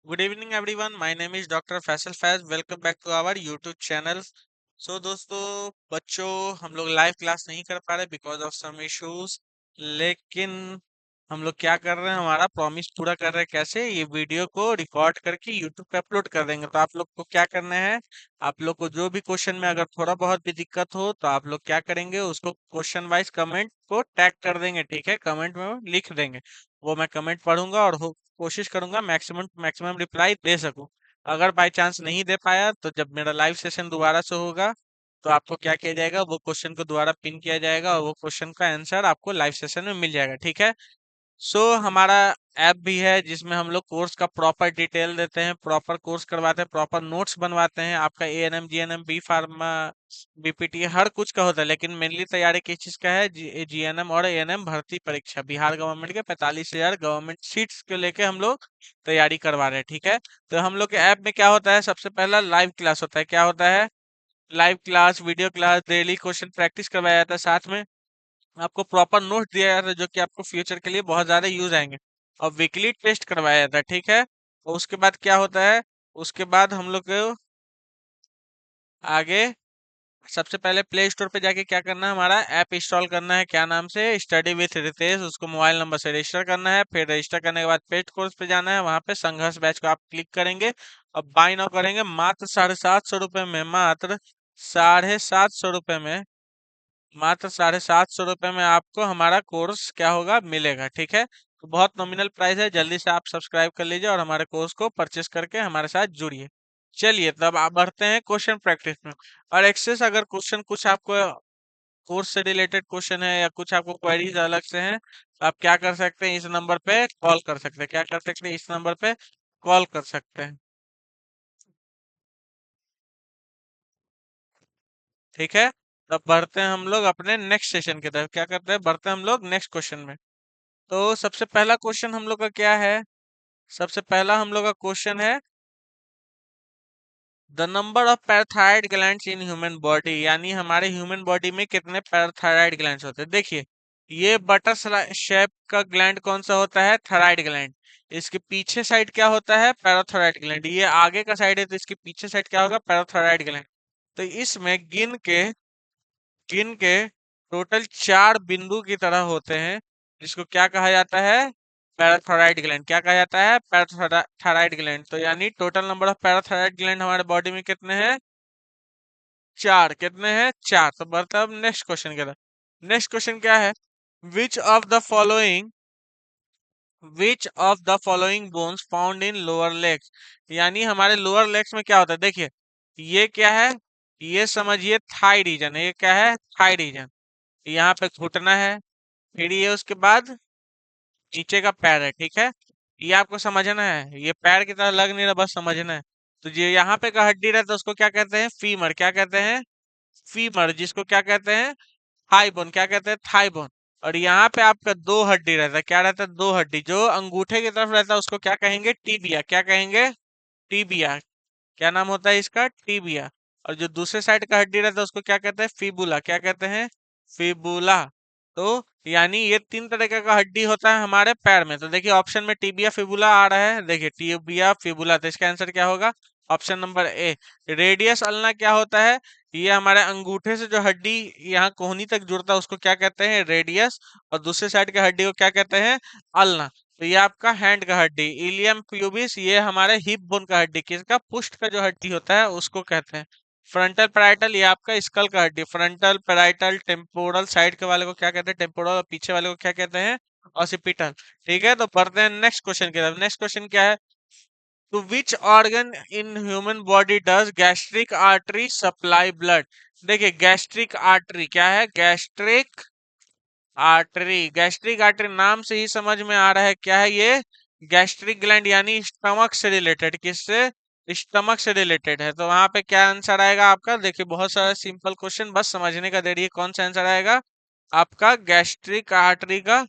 Good evening everyone, my name is doctor Faisal Faiz. Welcome back to our YouTube channel. So दोस्तों, बच्चों, हम लोग live class नहीं कर पा रहे बिकॉज ऑफ सम इश्यूज। लेकिन हम लोग क्या कर रहे हैं, हमारा प्रॉमिस पूरा कर रहे हैं। कैसे? ये वीडियो को रिकॉर्ड करके यूट्यूब पे अपलोड कर देंगे। तो आप लोग को क्या करना है, आप लोग को जो भी क्वेश्चन में अगर थोड़ा बहुत भी दिक्कत हो तो आप लोग क्या करेंगे, उसको क्वेश्चन वाइज कमेंट को टैग कर देंगे। ठीक है, कमेंट में लिख देंगे। वो मैं कमेंट पढ़ूंगा और कोशिश करूंगा मैक्सिमम मैक्सिमम रिप्लाई दे सकूं। अगर बाय चांस नहीं दे पाया तो जब मेरा लाइव सेशन दोबारा से होगा तो आपको क्या किया जाएगा, वो क्वेश्चन को दोबारा पिन किया जाएगा और वो क्वेश्चन का आंसर आपको लाइव सेशन में मिल जाएगा। ठीक है। सो हमारा ऐप भी है जिसमें हम लोग कोर्स का प्रॉपर डिटेल देते हैं, प्रॉपर कोर्स करवाते हैं, प्रॉपर नोट्स बनवाते हैं। आपका ANM, GNM, B pharma, BPT हर कुछ का होता है। लेकिन मेनली तैयारी किस चीज का है, जीएनएम और एएनएम भर्ती परीक्षा, बिहार गवर्नमेंट के 45,000 गवर्नमेंट सीट्स को लेके हम लोग तैयारी करवा रहे हैं। ठीक है। तो हम लोग के ऐप में क्या होता है, सबसे पहला लाइव क्लास होता है। क्या होता है? Live class, video class, daily question practice करवाया जाता है। साथ में आपको प्रॉपर नोट दिया जाता है जो कि आपको फ्यूचर के लिए बहुत ज्यादा यूज आएंगे। और वीकली टेस्ट करवाया जाता है। ठीक है। और उसके बाद क्या होता है, उसके बाद हम लोग को आगे सबसे पहले प्ले स्टोर पे जाके क्या करना है, हमारा ऐप इंस्टॉल करना है। क्या नाम से? Study with Ritesh. उसको मोबाइल नंबर से रजिस्टर करना है। फिर रजिस्टर करने के बाद पेड कोर्स पे जाना है, वहां पे संघर्ष बैच को आप क्लिक करेंगे और बाय नाउ करेंगे। मात्र 750 रुपए में, मात्र 750 रुपए में, मात्र 750 रुपए में आपको हमारा कोर्स क्या होगा, मिलेगा। ठीक है। तो बहुत नॉमिनल प्राइस है। जल्दी से आप सब्सक्राइब कर लीजिए और हमारे कोर्स को परचेस करके हमारे साथ जुड़िए। चलिए तब आप बढ़ते हैं क्वेश्चन प्रैक्टिस में। और एक्सेस अगर क्वेश्चन कुछ आपको कोर्स से रिलेटेड क्वेश्चन है या कुछ आपको क्वेरीज अलग से हैं तो आप क्या कर सकते हैं, इस नंबर पे कॉल कर सकते हैं। क्या कर सकते हैं, इस नंबर पे कॉल कर सकते हैं। ठीक है। तब बढ़ते हैं हम लोग अपने नेक्स्ट सेशन की तरफ। क्या करते हैं, बढ़ते हैं हम लोग नेक्स्ट क्वेश्चन में। तो सबसे पहला क्वेश्चन हम लोग का क्या है, सबसे पहला हम लोग का क्वेश्चन है the number of parathyroid glands in human body, यानी हमारे ह्यूमन बॉडी में कितने पैराथायराइड ग्लैंड्स होते हैं। देखिए, ये बटर शेप का ग्लैंड कौन सा होता है, थायराइड ग्लैंड। इसके पीछे साइड क्या होता है, पैराथायराइड ग्लैंड। ये आगे का साइड है तो इसके पीछे साइड क्या होगा, पैराथायराइड ग्लैंड। तो इसमें गिन के टोटल 4 बिंदु की तरह होते हैं, जिसको क्या कहा जाता है, पैराथायराइड ग्लैंड। क्या कहा जाता है, पैराथायराइड ग्लैंड। तो यानी total number of parathyroid gland हमारे बॉडी में कितने हैं, 4। कितने हैं, 4। तो बढ़ते हैं अब नेक्स्ट क्वेश्चन की तरफ। नेक्स्ट क्वेश्चन क्या है, which of the following which of the following bones found in lower legs, यानी हमारे लोअर लेग्स में क्या होता है। देखिए, ये क्या है, ये समझिए थाई रीजन है। ये क्या है, थाई रीजन। यहाँ पे घुटना है, फिर ये उसके बाद नीचे का पैर है। ठीक है। ये आपको समझना है, ये पैर की तरह लग नहीं रहा, बस समझना है। तो ये यहाँ पे का हड्डी रहता है उसको क्या कहते हैं, फीमर। क्या कहते हैं, फीमर। जिसको क्या कहते हैं, थाई बोन। क्या कहते हैं, थाई बोन। और यहाँ पे आपका 2 हड्डी रहता है। क्या रहता है, 2 हड्डी। जो अंगूठे की तरफ रहता है उसको क्या कहेंगे, टीबिया। क्या कहेंगे, टीबिया। क्या नाम होता है इसका, टीबिया। और जो दूसरे साइड का हड्डी रहता है उसको क्या कहते हैं, फिबुला। क्या कहते हैं, फिबुला। तो यानी ये 3 तरह का हड्डी होता है हमारे पैर में। तो देखिए ऑप्शन में टिबिया फिबुला आ रहा है। देखिए टिबिया फिबुला, तो इसका आंसर क्या होगा, option number A. Radius ulna क्या होता है, ये हमारे अंगूठे से जो हड्डी यहाँ कोहनी तक जुड़ता है उसको क्या कहते हैं, रेडियस। और दूसरे साइड के हड्डी को क्या कहते हैं, अल्ना। तो ये आपका हैंड का हड्डी, इलियम प्यूबिस, ये हमारे हिप बोन का हड्डी, किसका, पुष्ट का जो हड्डी होता है उसको कहते हैं। फ्रंटल पैराइटल, ये आपका स्कल का हड्डी। फ्रंटल पैराइटल, टेम्पोरल साइड के वाले को क्या कहते हैं, टेम्पोरल। और पीछे वाले को क्या कहते हैं, ऑसिपिटल। ठीक है। तो पढ़ते हैं नेक्स्ट क्वेश्चन की तरफ। नेक्स्ट क्वेश्चन क्या है, to which organ in human body does gastric artery supply blood. देखिए गैस्ट्रिक आर्टरी क्या है, गैस्ट्रिक आर्टरी। गैस्ट्रिक आर्टरी नाम से ही समझ में आ रहा है क्या है ये, गैस्ट्रिक ग्लैंड, यानी स्टमक से रिलेटेड। किससे, स्टमक से रिलेटेड है। तो वहां पे क्या आंसर आएगा आपका, देखिए बहुत सारा सिंपल क्वेश्चन, बस समझने का देरी है। कौन सा आंसर आएगा आपका, गैस्ट्रिक आर्टरी का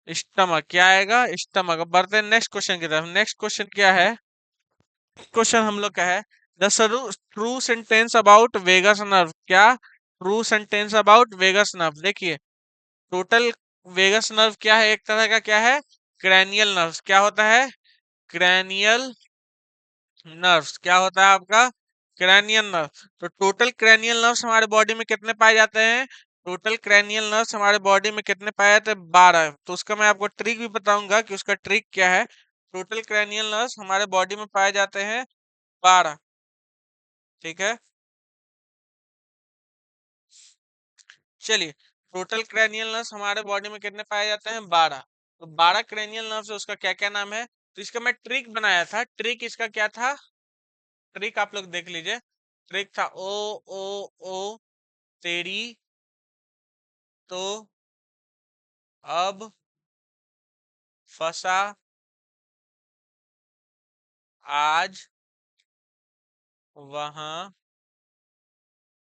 स्टमक। क्या आएगा, स्टमक। अब बढ़ते हैं नेक्स्ट क्वेश्चन की तरफ। नेक्स्ट क्वेश्चन क्या है, क्वेश्चन हम लोग का है the true sentence about vagus nerve. क्या, true sentence about vagus nerve. देखिए टोटल वेगस नर्व क्या है, एक तरह का क्या है, क्रैनियल नर्व। क्या होता है, क्रैनियल नर्व्स। क्या होता है आपका? Cranial nerve. तो टोटल क्रैनियल नर्व्स हमारे बॉडी में कितने पाए जाते हैं? टोटल क्रैनियल नर्व्स हमारे बॉडी में कितने पाए जाते हैं? 12। तो उसका मैं आपको ट्रिक भी बताऊंगा कि उसका ट्रिक क्या है। टोटल क्रैनियल नर्व्स हमारे बॉडी में पाए जाते हैं 12। ठीक है, चलिए। टोटल क्रैनियल नर्व्स हमारे बॉडी में कितने पाए जाते हैं? 12। तो 12 क्रैनियल नर्व्स है, उसका क्या क्या नाम है? तो इसका मैं ट्रिक बनाया था। ट्रिक इसका क्या था? ट्रिक आप लोग देख लीजिए। ट्रिक था ओ ओ ओ तेरी तो अब फंसा आज वहां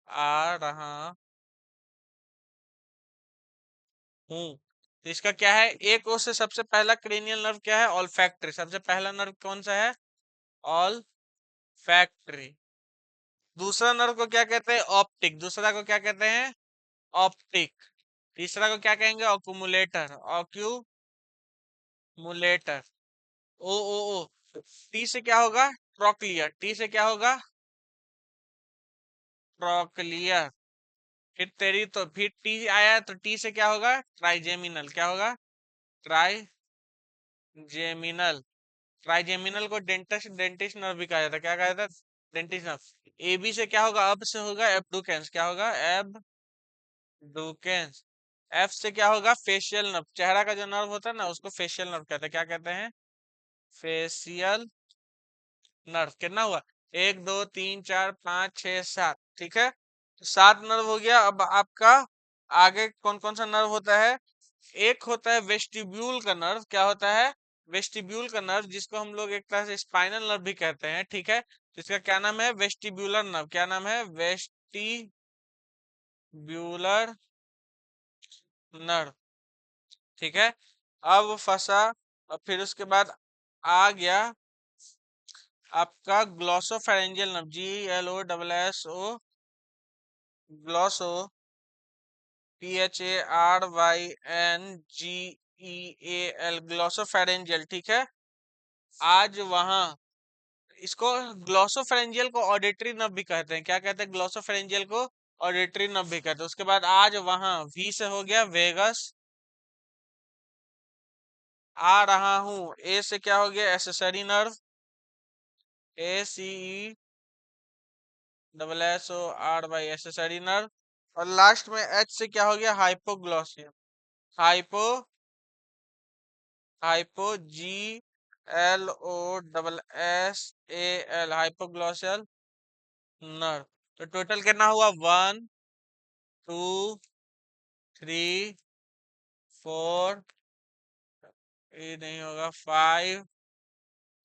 आ रहा हूँ। तो इसका क्या है? एक ओ से सबसे पहला क्रेनियल नर्व क्या है? ऑल्फैक्टरी। सबसे पहला नर्व कौन सा है? ऑल्फैक्टरी। दूसरा नर्व को क्या कहते हैं? ऑप्टिक। दूसरा को क्या कहते हैं? ऑप्टिक। तीसरा को क्या कहेंगे? ऑक्यूमुलेटर। ऑक्यूमुलेटर। ओ ओ ओ टी से क्या होगा? ट्रॉक्लियर। टी से क्या होगा? ट्रॉक्लियर। फिर तेरी तो फिर टी आया तो टी से क्या होगा? ट्राइजेमिनल। क्या होगा? ट्राइजेमिनल। ट्राइजेमिनल को डेंटिस्ट डेंटिस्ट नर्व भी कहा जाता है। क्या कहा जाता है? Dentist nerve. एबी से क्या होगा? अब से होगा एब्डुकेंस। क्या होगा? एब्डुकेंस। एफ से क्या होगा? Facial nerve. चेहरा का जो नर्व होता है ना, उसको फेशियल नर्व कहते हैं। क्या कहते हैं? Facial nerve. कितना हुआ? 1 2 3 4 5 6 7। ठीक है, तो 7 नर्व हो गया। अब आपका आगे कौन कौन सा नर्व होता है? एक होता है वेस्टिब्यूल का नर्व। क्या होता है? वेस्टिब्यूल का नर्व, जिसको हम लोग एक तरह से स्पाइनल नर्व भी कहते हैं। ठीक है, जिसका क्या नाम है? Vestibular nerve. क्या नाम है? Vestibular nerve. ठीक है, अब फंसा। और फिर उसके बाद आ गया आपका glossopharyngeal nerve. GLOSSO। ग्लॉसो PHARYNGEAL। Glossopharyngeal. ठीक है, आज वहां। इसको ग्लॉसोफेरेंजियल को ऑडिटरी नर्व भी कहते हैं। क्या कहते हैं? ग्लॉसोफेरेंजियल को ऑडिटरी नर्व भी कहते हैं। उसके बाद आज वहां, वी से हो गया वेगस। आ रहा हूं, ए से क्या हो गया? Accessory nerve. ACESSORY accessory nerve. और लास्ट में एच से क्या हो गया? Hypoglossia. Hypo hypo GLOSSAL hypoglossal nerve. तो टोटल कितना हुआ? 1 2 3 4। ये नहीं होगा। 5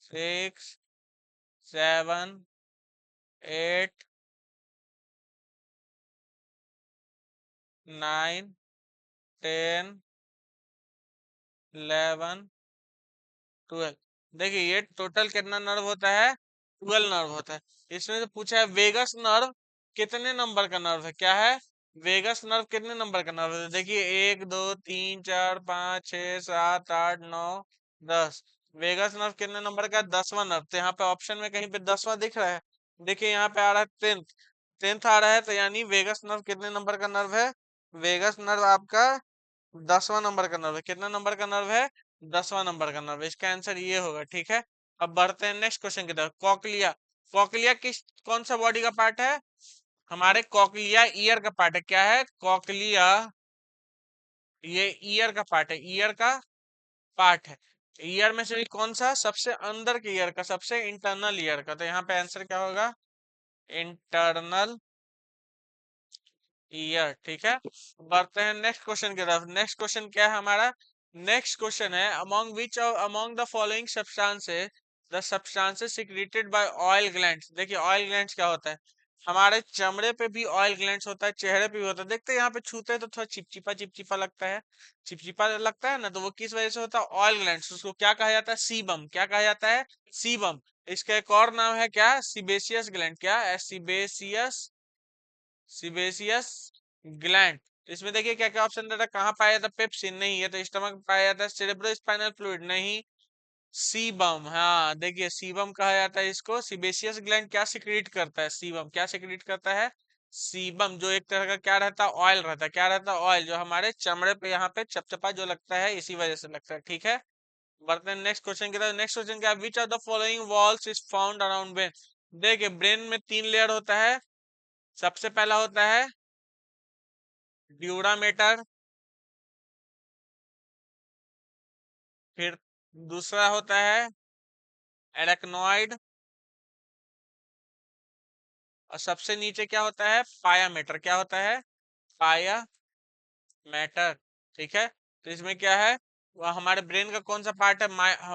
6 7 8 9 10 11 12। देखिए, ये टोटल कितना नर्व होता है? 12 नर्व होता है। इसमें से पूछा है वेगस नर्व कितने नंबर का नर्व है? क्या है? वेगस नर्व कितने नंबर का नर्व है? देखिए, 1 2 3 4 5 6 7 8 9 10। वेगस नर्व कितने नंबर का? 10वां नर्व। तो यहाँ पे ऑप्शन में कहीं पे 10वां दिख रहा है? देखिए, यहाँ पे आ रहा है 10th। 10th आ रहा है, तो यानी वेगस नर्व कितने नंबर का नर्व है? वेगस नर्व आपका 10वां नंबर का नर्व है। कितना नंबर का नर्व है? 10वां नंबर का नर्व। इसका आंसर ये होगा। ठीक है, अब बढ़ते हैं नेक्स्ट क्वेश्चन की तरफ। कॉकलिया। कॉकलिया किस कौन सा बॉडी का पार्ट है? हमारे कॉकलिया ईयर का पार्ट है। क्या है? कॉकलिया ये ईयर का पार्ट है। ईयर का पार्ट है। ईयर में से भी कौन सा? सबसे अंदर के ईयर का, सबसे इंटरनल ईयर का। तो यहाँ पे आंसर क्या होगा? Internal ear. ठीक है, बढ़ते हैं नेक्स्ट क्वेश्चन की तरफ। नेक्स्ट क्वेश्चन क्या है हमारा? नेक्स्ट क्वेश्चन है among which among the following substances the substances secreted by oil glands. देखिए, ऑयल ग्लैंड्स क्या होता है? हमारे चमड़े पे भी ऑयल ग्लैंड्स होता है, चेहरे पे भी होता है। देखते हैं यहाँ पे छूते हैं तो थोड़ा चिपचिपा चिपचिपा लगता है। चिपचिपा लगता है ना, तो वो किस वजह से होता है? Oil glands. उसको क्या कहा जाता है? सीबम। क्या कहा जाता है? सीबम। इसका एक और नाम है क्या? Sebaceous gland. क्या? Sebaceous sebaceous gland. इसमें देखिए क्या क्या ऑप्शन देता है। कहाँ पाया जाता है? पेप्सिन नहीं है, तो स्टमक पाया जाता है। सेरेब्रो स्पाइनल फ्लूइड नहीं। सीबम, हाँ देखिए सीबम कहा जाता है इसको। सीबेशियस ग्लैंड क्या सिक्रीट करता है? सीबम क्या सिक्रीट करता है? सीबम, जो एक तरह का क्या रहता है, ऑयल रहता है। क्या रहता है? ऑयल, जो हमारे चमड़े पे यहाँ पे चपचपा जो लगता है, इसी वजह से लगता है। ठीक है, बढ़ते हैं नेक्स्ट क्वेश्चन की तरफ। नेक्स्ट क्वेश्चन क्या है? Which of the following walls is found around brain? देखिए ब्रेन में 3 लेयर होता है। सबसे पहला होता है ड्यूरामेटर, फिर दूसरा होता है एरेक्नोइड, और सबसे नीचे क्या होता है? पायामेटर। क्या होता है? पाया मैटर। ठीक है, तो इसमें क्या है? वह हमारे ब्रेन का कौन सा पार्ट है?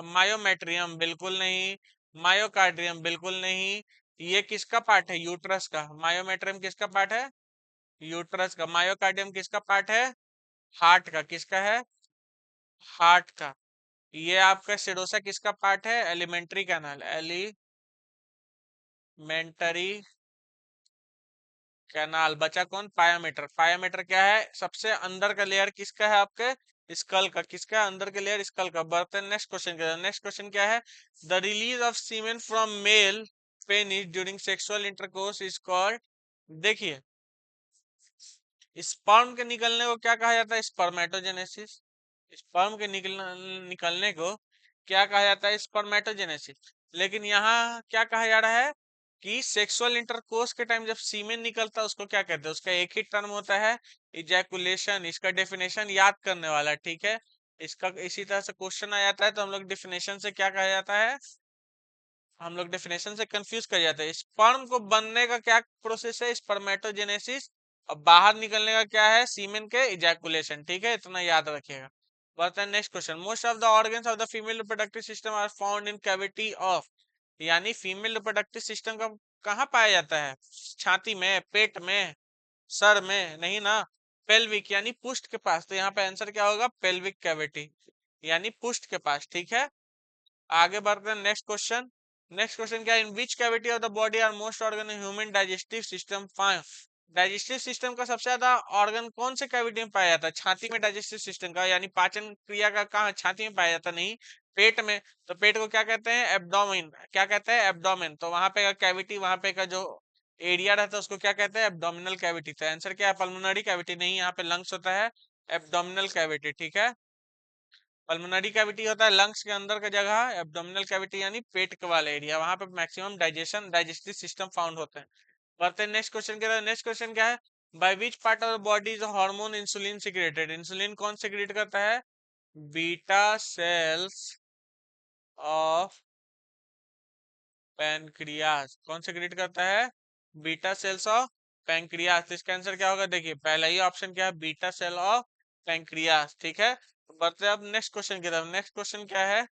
मायोमेट्रियम बिल्कुल नहीं, मायोकार्डियम बिल्कुल नहीं। ये किसका पार्ट है? यूट्रस का। मायोमेट्रियम किसका पार्ट है? यूट्रस का। मायोकार्डियम किसका पार्ट है? हार्ट का। किसका है? हार्ट का। ये आपका सिरोसा किसका पार्ट है? Alimentary canal, elementary canal. बचा कौन? पायामीटर। पायामीटर क्या है? सबसे अंदर का लेयर किसका है? आपके स्कल का। किसका है? अंदर के लेयर स्कल का। बढ़ते हैं नेक्स्ट क्वेश्चन के। नेक्स्ट क्वेश्चन क्या है? The release of semen from male penis during sexual intercourse is called. देखिए स्पर्म के निकलने को क्या कहा जाता है? स्पर्मेटोजेनेसिस। स्पर्म के निकलने को क्या कहा जाता है? स्पर्मेटोजेनेसिस। लेकिन यहाँ क्या कहा जा रहा है कि सेक्सुअल इंटरकोर्स के टाइम जब सीमेन निकलता है उसको क्या कहते हैं? उसका एक ही टर्म होता है, इजैकुलेशन। इसका डेफिनेशन याद करने वाला है। ठीक है, इसका इसी तरह से क्वेश्चन आ जाता है तो हम लोग डेफिनेशन से क्या कहा जाता है? हम लोग डेफिनेशन से कंफ्यूज कर जाते हैं। स्पर्म को बनने का क्या प्रोसेस है? स्पर्मेटोजेनेसिस। और बाहर निकलने का क्या है? सीमेन के इजैकुलेशन। ठीक है, इतना याद रखिएगा। बढ़ते हैं next question. Most of the organs of the female reproductive system are found in cavity of. यानी फीमेल रिप्रोडक्टिव सिस्टम का कहाँ पाया जाता है? छाती में, पेट में, सर में? नहीं ना, पेल्विक यानी पुष्ट के पास। तो यहाँ पे आंसर क्या होगा? पेल्विक कैविटी यानी पुष्ट के पास। ठीक है, आगे बढ़ते हैं नेक्स्ट क्वेश्चन। नेक्स्ट क्वेश्चन क्या है? In which cavity of the body are most organ in human digestive system five. Digestive system का सबसे ज्यादा ऑर्गन कौन से कैविटी में पाया जाता है? छाती में डाइजेस्टिव सिस्टम का, यानी पाचन क्रिया का कहाँ? छाती में पाया जाता नहीं, पेट में। तो पेट को क्या कहते हैं? एब्डोमेन। क्या कहते हैं? एब्डोमेन। तो वहां पे का कैविटी, वहां पे का जो एरिया रहता है उसको क्या कहते हैं? Abdominal cavity. तो आंसर क्या है? पल्मोनरी कैविटी नहीं, यहाँ पे लंग्स होता है, एब्डोमिनल कैविटी। ठीक है, पल्मोनरी कैविटी होता है लंग्स के अंदर का जगह, एब्डोमिनल कैविटी यानी पेट के वाला एरिया, वहां पे मैक्सिमम डाइजेस्टिव सिस्टम फाउंड होते हैं। बढ़ते हैं नेक्स्ट क्वेश्चन के। नेक्स्ट क्वेश्चन क्या है? By which part of the body is hormone insulin secreted. Insulin कौन सिक्रेट करता है? Beta cells of pancreas. कौन सिक्रेट करता है? Beta cells of pancreas. तो इसका आंसर क्या होगा? देखिए पहला ही ऑप्शन क्या है? Beta cell of pancreas. ठीक है, तो बढ़ते हैं अब नेक्स्ट क्वेश्चन की तरफ। नेक्स्ट क्वेश्चन क्या है?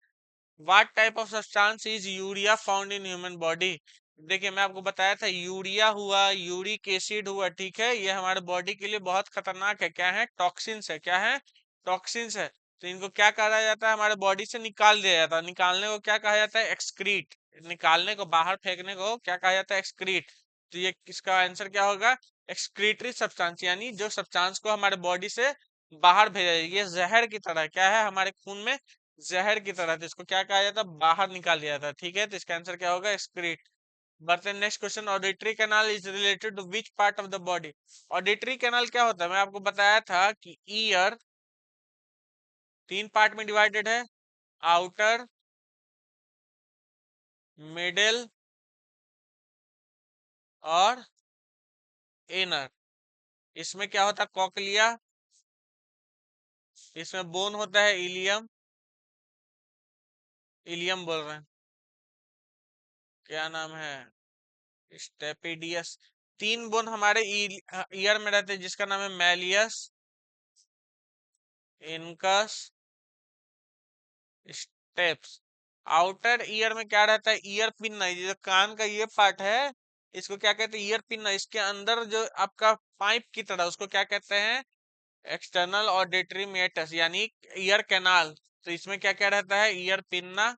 What type of substance is urea found in human body. देखिए मैं आपको बताया था, यूरिया हुआ, यूरिक एसिड हुआ, ठीक है, ये हमारे बॉडी के लिए बहुत खतरनाक है। क्या है? टॉक्सिन्स है। क्या है? टॉक्सिन्स है। तो इनको क्या कहा जाता है? हमारे बॉडी से निकाल दिया जाता है। निकालने को क्या कहा जाता है? एक्सक्रीट। निकालने को, बाहर फेंकने को क्या कहा जाता है? एक्सक्रीट। तो ये किसका आंसर क्या होगा? एक्सक्रीटरी सब्सटेंस, यानी जो सब्सटेंस को हमारे बॉडी से बाहर भेजा जाए। ये जहर की तरह क्या है? हमारे खून में जहर की तरह। तो इसको क्या कहा जाता है? बाहर निकाल दिया जाता है। ठीक है, तो इसका आंसर क्या होगा? एक्सक्रीट। बढ़ते हैं next question. Auditory canal is related to which part of the body. Auditory canal क्या होता है? मैं आपको बताया था कि ईयर 3 पार्ट में डिवाइडेड है, आउटर, मिडिल और इनर। इसमें क्या होता है? कॉकलिया, इसमें बोन होता है इलियम। इलियम बोल रहे हैं, क्या नाम है? स्टेपिडियस। 3 बोन हमारे ईयर में रहते हैं जिसका नाम है malleus, incus, steps. Outer ear में क्या रहता है? Year pin. ये जो कान का ये पार्ट है इसको क्या कहते हैं? Year pin. इसके अंदर जो आपका पाइप की तरह, उसको क्या कहते हैं? एक्सटर्नल ऑडिटरी मेटस यानी ईयर कैनाल। तो इसमें क्या क्या रहता है? ईयर पिन्ना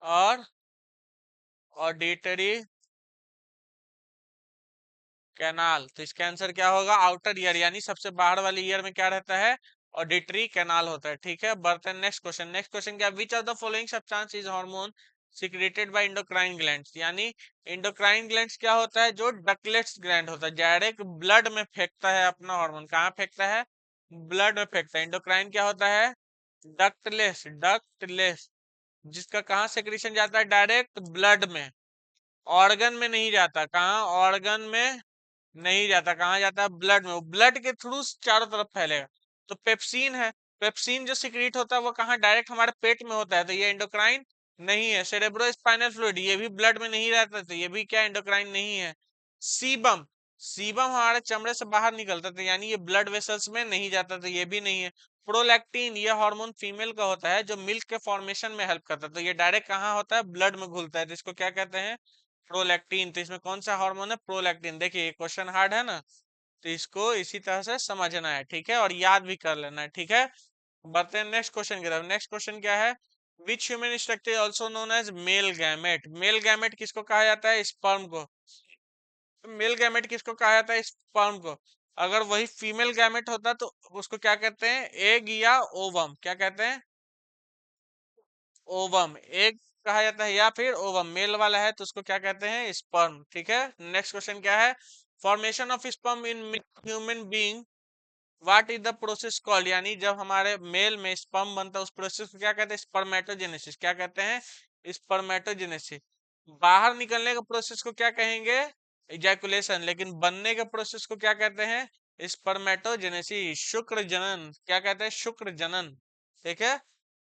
और ऑडिटरी कैनाल। तो इसका आंसर क्या होगा? आउटर ईयर, यानी सबसे बाहर वाले ईयर में क्या रहता है? ऑडिटरी कैनाल होता है, ठीक है। बढ़ते हैं नेक्स्ट क्वेश्चन। नेक्स्ट क्वेश्चन क्या, which of the following substance is hormone secreted by endocrine glands, यानी एंडोक्राइन ग्लैंड्स क्या होता है, जो डकलेट्स ग्लैंड होता है, डायरेक्ट ब्लड में फेंकता है अपना हार्मोन। कहाँ फेंकता है, ब्लड में फेंकता है। एंडोक्राइन क्या होता है, डक्टलेस, डक्टलेस, जिसका कहाँ सेक्रेशन जाता है, डायरेक्ट ब्लड में, ऑर्गन में नहीं जाता। कहाँ, ऑर्गन में नहीं जाता, कहाँ जाता है, ब्लड में। ब्लड के थ्रू चारों तरफ फैलेगा। तो पेप्सिन है, पेप्सिन जो सिक्रीट होता है वो कहाँ, डायरेक्ट हमारे पेट में होता है, तो ये एंडोक्राइन नहीं है। सेरेब्रो स्पाइनल फ्लूइड, ये भी ब्लड में नहीं रहता, तो ये भी क्या, एंडोक्राइन नहीं है। सीबम, सीबम हमारे चमड़े से बाहर निकलता था, यानी ये ब्लड वेसल्स में नहीं जाता, तो ये भी नहीं है। प्रोलैक्टिन, ये हार्मोन फीमेल का होता है जो मिल्क के फॉर्मेशन में हेल्प करता है, तो ये डायरेक्ट कहाँ होता है, ब्लड में घुलता है, तो इसको क्या कहते हैं, प्रोलैक्टिन। तो इसमें कौन सा हार्मोन है, प्रोलैक्टिन। देखिए ये क्वेश्चन हार्ड है ना, तो इसको इसी तरह से समझना है, ठीक है, और याद भी कर लेना है, ठीक है। बढ़ते हैं नेक्स्ट क्वेश्चन की तरफ। नेक्स्ट क्वेश्चन क्या है, which human structure also known as male gamete, male gamete किसको कहा जाता है, स्पर्म को। मेल गैमेट किसको कहा जाता है, स्पर्म को। अगर वही फीमेल गैमेट होता तो उसको क्या कहते हैं, एग या ओवम, क्या कहते हैं, ओवम, एग कहा जाता है, या फिर ओवम मेल वाला है तो उसको क्या कहते हैं, स्पर्म, ठीक है। नेक्स्ट क्वेश्चन क्या है, formation of sperm in human being, what is the process called, यानी जब हमारे मेल में स्पर्म बनता है उस प्रोसेस को क्या कहते हैं, स्पर्मेटोजेनेसिस, क्या कहते हैं, स्पर्मेटोजेनेसिस। बाहर निकलने के प्रोसेस को क्या कहेंगे, इजैकुलेशन, लेकिन बनने के प्रोसेस को क्या कहते हैं, स्पर्मेटोजेनेसिस, शुक्र जनन, क्या कहते हैं, शुक्र जनन, ठीक है।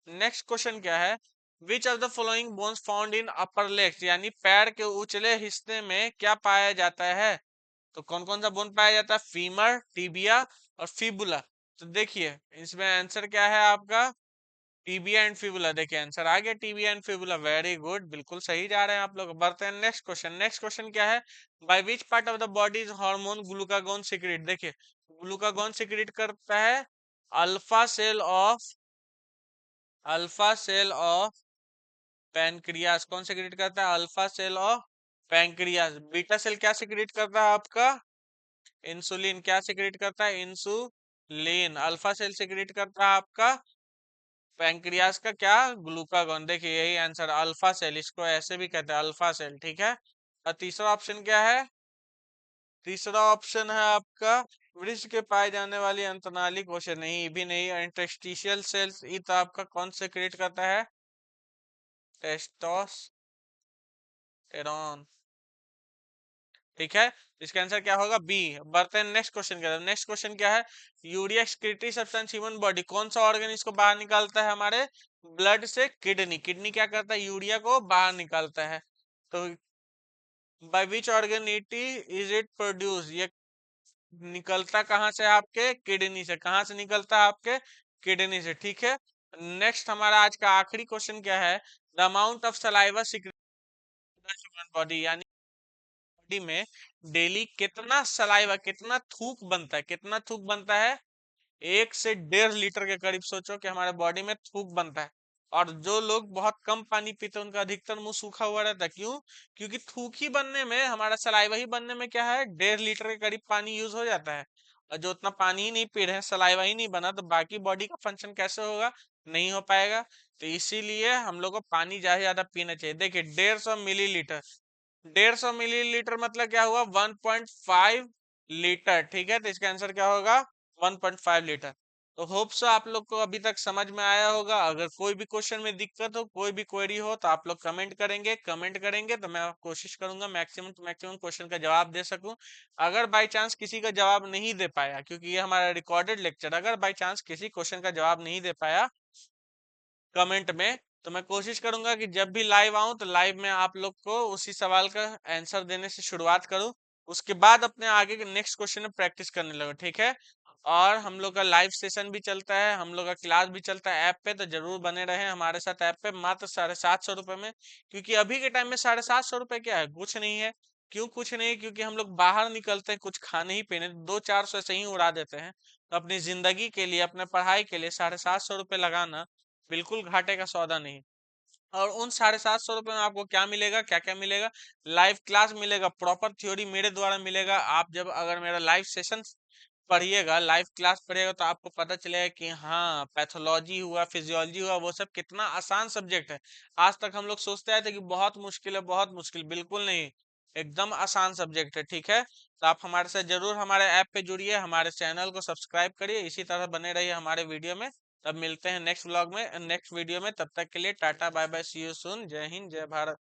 नेक्स्ट क्वेश्चन क्या है, which of the following bones found in upper legs, यानी पैर के उचले हिस्से में क्या पाया जाता है, तो कौन कौन सा बोन पाया जाता है, फीमर, टिबिया और फिबुला। तो देखिए इसमें आंसर क्या है आपका, टीबिया एंड फिबुला। देखिए आंसर आ गया, tibia and fibula, very good, बिल्कुल सही जा रहे हैं आप लोग। बढ़ते हैं नेक्स्ट क्वेश्चन। नेक्स्ट क्वेश्चन क्या है, by which part of the body is hormone glucagon secrete, देखिए ग्लूकागोन सिक्रेट करता है alpha cell of, alpha cell of pancreas. कौन सिक्रेट करता है, alpha cell of pancreas. Beta cell क्या सिक्रेट करता है आपका, इंसुलिन। क्या सिक्रेट करता है, इंसुलिन। अल्फा सेल सिक्रेट करता है आपका पैंक्रियास का क्या, ग्लूकागॉन। देखिए यही आंसर, अल्फा सेल, इसको ऐसे भी कहते हैं अल्फा सेल, ठीक है। और तीसरा ऑप्शन क्या है, तीसरा ऑप्शन है आपका वृक्ष के पाए जाने वाली अंतनाली कोशिका, नहीं भी नहीं, इंटरस्टिशियल सेल्स, ये तो आपका कौन से क्रिएट करता है, टेस्टोस्टेरोन, ठीक है। तो इसका आंसर क्या होगा, बी। बढ़ते हैं नेक्स्ट क्वेश्चन क्या है, नेक्स्ट क्वेश्चन क्या है, urea excretory substance human body, कौन सा ऑर्गन इसको बाहर निकालता है हमारे ब्लड से, किडनी। किडनी क्या करता है, यूरिया को बाहर निकालता है। तो by which organity is it produce, ये निकलता कहाँ से, आपके किडनी से। कहाँ से निकलता है, आपके किडनी से, ठीक है। नेक्स्ट हमारा आज का आखिरी क्वेश्चन क्या है, the amount of saliva human body, यानी बॉडी में डेली कितना सलाइवा, कितना थूक बनता है, कितना थूक बनता है, 1 से 1.5 लीटर के करीब, सोचो कि हमारे बॉडी में थूक बनता है। और जो लोग बहुत कम पानी पीते हैं उनका अधिकतर मुंह सूखा हुआ रहता है, क्यों, क्योंकि थूक ही बनने में, हमारा सलाइवा ही बनने में क्या है, 1.5 लीटर के करीब पानी यूज हो जाता है। और जो उतना पानी ही नहीं पी रहे हैं, सलाइवा ही नहीं बना, तो बाकी बॉडी का फंक्शन कैसे होगा, नहीं हो पाएगा। तो इसीलिए हम लोग को पानी ज्यादा ज्यादा पीना चाहिए। देखिए 150 मिलीलीटर, 150 मिलीलीटर मतलब क्या हुआ, 1.5 लीटर, ठीक है। तो इसका आंसर क्या होगा, 1.5 लीटर। तो होप सो आप लोग को अभी तक समझ में आया होगा। अगर कोई भी क्वेश्चन में दिक्कत हो, कोई भी क्वेरी हो, तो आप लोग कमेंट करेंगे, कमेंट करेंगे तो मैं कोशिश करूंगा मैक्सिमम टू मैक्सिमम क्वेश्चन का जवाब दे सकूं। अगर बाई चांस किसी का जवाब नहीं दे पाया, क्योंकि ये हमारा रिकॉर्डेड लेक्चर, अगर बाई चांस किसी क्वेश्चन का जवाब नहीं दे पाया कमेंट में, तो मैं कोशिश करूंगा कि जब भी लाइव आऊं तो लाइव में आप लोग को उसी सवाल का आंसर देने से शुरुआत करूं, उसके बाद अपने आगे के नेक्स्ट क्वेश्चन में प्रैक्टिस करने लगो, ठीक है। और हम लोग का लाइव सेशन भी चलता है, हम लोग का क्लास भी चलता है ऐप पे, तो जरूर बने रहें हमारे साथ ऐप पे, मात्र 750 रुपए में। क्योंकि अभी के टाइम में 750 रुपए क्या है, कुछ नहीं है। क्यों कुछ नहीं, क्योंकि हम लोग बाहर निकलते हैं कुछ खाने ही पीने, 200-400 ऐसे ही उड़ा देते हैं। तो अपनी जिंदगी के लिए, अपने पढ़ाई के लिए 750 रुपए लगाना बिल्कुल घाटे का सौदा नहीं। और उन 750 रुपए में आपको क्या मिलेगा, क्या क्या मिलेगा, लाइव क्लास मिलेगा, प्रॉपर थ्योरी मेरे द्वारा मिलेगा। आप जब अगर मेरा लाइव सेशन पढ़िएगा, लाइव क्लास पढ़िएगा तो आपको पता चलेगा कि हाँ पैथोलॉजी हुआ, फिजियोलॉजी हुआ, वो सब कितना आसान सब्जेक्ट है। आज तक हम लोग सोचते आए थे कि बहुत मुश्किल है, बहुत मुश्किल, बिल्कुल नहीं, एकदम आसान सब्जेक्ट है। ठीक है, तो आप हमारे साथ जरूर हमारे ऐप पे जुड़िए, हमारे चैनल को सब्सक्राइब करिए, इसी तरह बने रहिए हमारे वीडियो में। तब मिलते हैं नेक्स्ट व्लॉग में, नेक्स्ट वीडियो में। तब तक के लिए tata bye bye, see you soon, जय हिंद जय भारत।